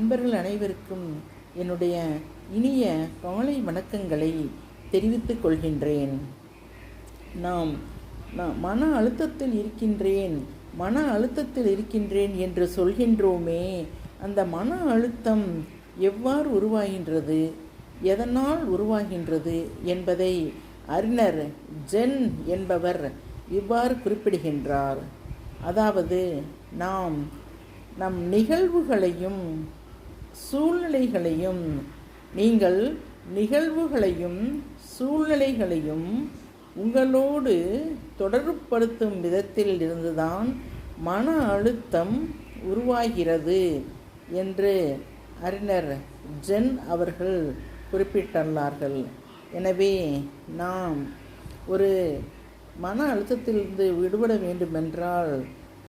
அன்பர்கள் அனைவருக்கும் என்னுடைய இனிய காலை வணக்கங்களை தெரிவித்துக் கொள்கின்றேன். நான் மன அழுத்தத்தில் இருக்கின்றேன் என்று சொல்கின்றோமே, அந்த மன அழுத்தம் எவ்வாறு உருவாகின்றது, எதனால் உருவாகின்றது என்பதை அறிஞர் ஜென் என்பவர் இவ்வாறு குறிப்பிடுகின்றார். அதாவது நம் நிகழ்வுகளையும் சூழ்நிலைகளையும் நீங்கள் நிகழ்வுகளையும் சூழ்நிலைகளையும் உங்களோடு தொடர்புபடுத்தும் விதத்தில் இருந்துதான் மன அழுத்தம் உருவாகிறது என்று அறிஞர் ஜென் அவர்கள் குறிப்பிட்டுள்ளார்கள். எனவே நாம் ஒரு மன அழுத்தத்திலிருந்து விடுபட வேண்டுமென்றால்